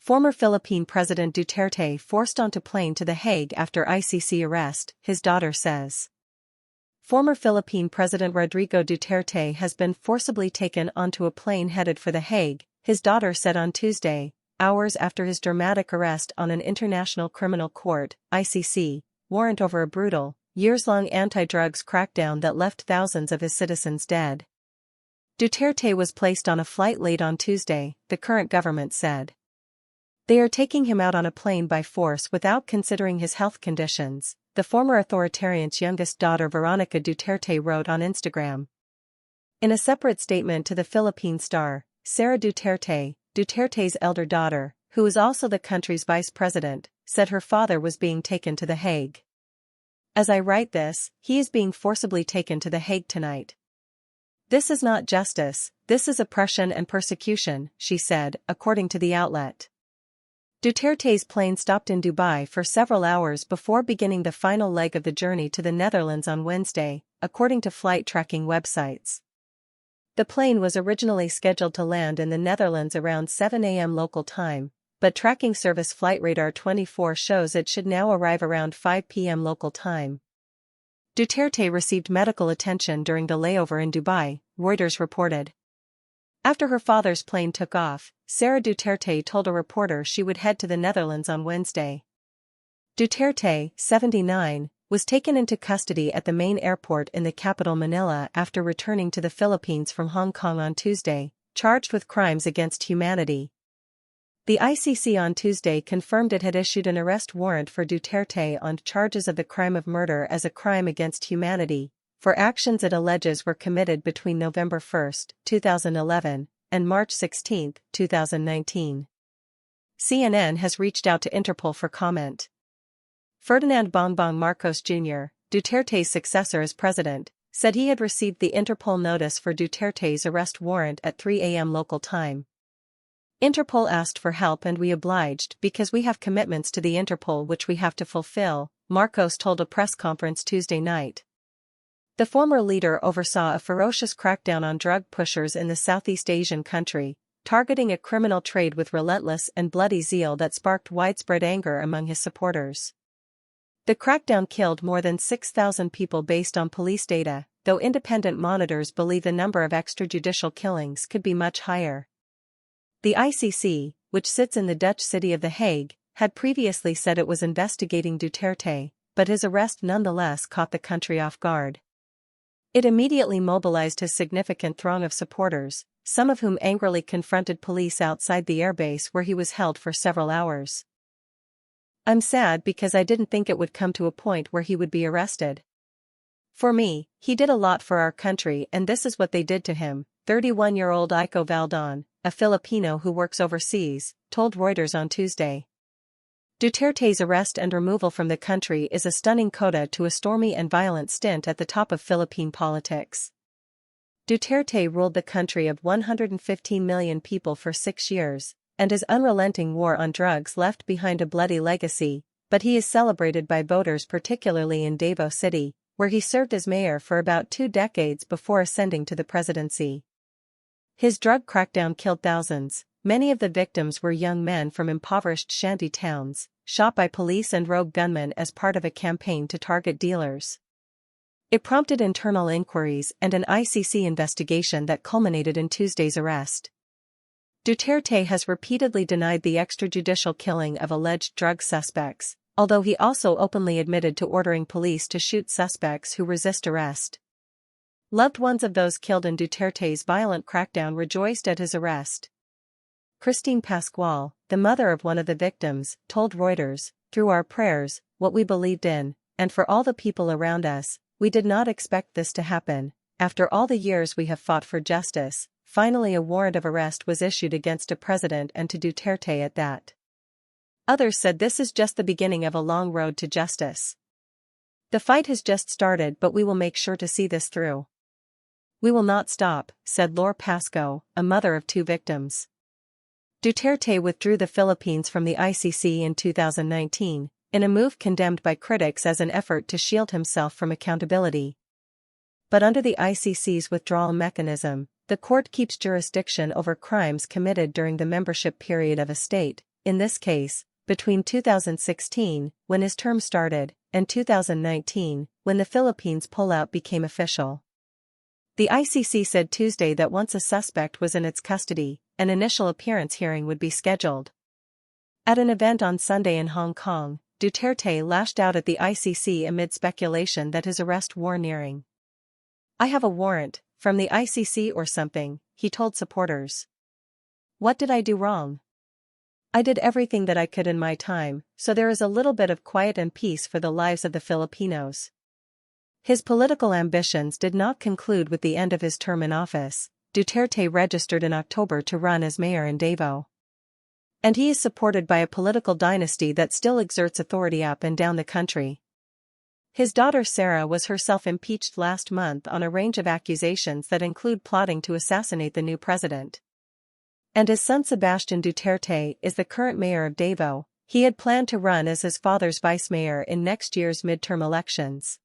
Former Philippine President Duterte forced onto plane to The Hague after ICC arrest, his daughter says. Former Philippine President Rodrigo Duterte has been forcibly taken onto a plane headed for The Hague, his daughter said on Tuesday, hours after his dramatic arrest on an International Criminal Court (ICC) warrant over a brutal, years-long anti-drugs crackdown that left thousands of his citizens dead. Duterte was placed on a flight late on Tuesday, the current government said. They are taking him out on a plane by force without considering his health conditions, the former authoritarian's youngest daughter Veronica Duterte wrote on Instagram. In a separate statement to the Philippine Star, Sara Duterte, Duterte's elder daughter, who is also the country's vice president, said her father was being taken to The Hague. As I write this, he is being forcibly taken to The Hague tonight. This is not justice, this is oppression and persecution, she said, according to the outlet. Duterte's plane stopped in Dubai for several hours before beginning the final leg of the journey to the Netherlands on Wednesday, according to flight tracking websites. The plane was originally scheduled to land in the Netherlands around 7 a.m. local time, but tracking service Flightradar 24 shows it should now arrive around 5 p.m. local time. Duterte received medical attention during the layover in Dubai, Reuters reported. After her father's plane took off, Sara Duterte told a reporter she would head to the Netherlands on Wednesday. Duterte, 79, was taken into custody at the main airport in the capital Manila after returning to the Philippines from Hong Kong on Tuesday, charged with crimes against humanity. The ICC on Tuesday confirmed it had issued an arrest warrant for Duterte on charges of the crime of murder as a crime against humanity, for actions it alleges were committed between November 1, 2011, and March 16, 2019. CNN has reached out to Interpol for comment. Ferdinand Bongbong Marcos Jr., Duterte's successor as president, said he had received the Interpol notice for Duterte's arrest warrant at 3 a.m. local time. Interpol asked for help and we obliged because we have commitments to the Interpol which we have to fulfill, Marcos told a press conference Tuesday night. The former leader oversaw a ferocious crackdown on drug pushers in the Southeast Asian country, targeting a criminal trade with relentless and bloody zeal that sparked widespread anger among his supporters. The crackdown killed more than 6,000 people based on police data, though independent monitors believe the number of extrajudicial killings could be much higher. The ICC, which sits in the Dutch city of The Hague, had previously said it was investigating Duterte, but his arrest nonetheless caught the country off guard. It immediately mobilized his significant throng of supporters, some of whom angrily confronted police outside the airbase where he was held for several hours. I'm sad because I didn't think it would come to a point where he would be arrested. For me, he did a lot for our country and this is what they did to him, 31-year-old Iko Valdon, a Filipino who works overseas, told Reuters on Tuesday. Duterte's arrest and removal from the country is a stunning coda to a stormy and violent stint at the top of Philippine politics. Duterte ruled the country of 115 million people for 6 years, and his unrelenting war on drugs left behind a bloody legacy, but he is celebrated by voters particularly in Davao City, where he served as mayor for about 2 decades before ascending to the presidency. His drug crackdown killed thousands. Many of the victims were young men from impoverished shanty towns, shot by police and rogue gunmen as part of a campaign to target dealers. It prompted internal inquiries and an ICC investigation that culminated in Tuesday's arrest. Duterte has repeatedly denied the extrajudicial killing of alleged drug suspects, although he also openly admitted to ordering police to shoot suspects who resist arrest. Loved ones of those killed in Duterte's violent crackdown rejoiced at his arrest. Christine Pascual, the mother of one of the victims, told Reuters, "Through our prayers, what we believed in, and for all the people around us, we did not expect this to happen. After all the years we have fought for justice, finally a warrant of arrest was issued against a president and to Duterte at that." Others said this is just the beginning of a long road to justice. "The fight has just started but we will make sure to see this through. We will not stop," said Laura Pasco, a mother of 2 victims. Duterte withdrew the Philippines from the ICC in 2019, in a move condemned by critics as an effort to shield himself from accountability. But under the ICC's withdrawal mechanism, the court keeps jurisdiction over crimes committed during the membership period of a state, in this case, between 2016, when his term started, and 2019, when the Philippines pullout became official. The ICC said Tuesday that once a suspect was in its custody, an initial appearance hearing would be scheduled. At an event on Sunday in Hong Kong, Duterte lashed out at the ICC amid speculation that his arrest were nearing. "I have a warrant, from the ICC or something," he told supporters. "What did I do wrong? I did everything that I could in my time, so there is a little bit of quiet and peace for the lives of the Filipinos." His political ambitions did not conclude with the end of his term in office. Duterte registered in October to run as mayor in Davao. And he is supported by a political dynasty that still exerts authority up and down the country. His daughter Sarah was herself impeached last month on a range of accusations that include plotting to assassinate the new president. And his son Sebastian Duterte is the current mayor of Davao. He had planned to run as his father's vice mayor in next year's midterm elections.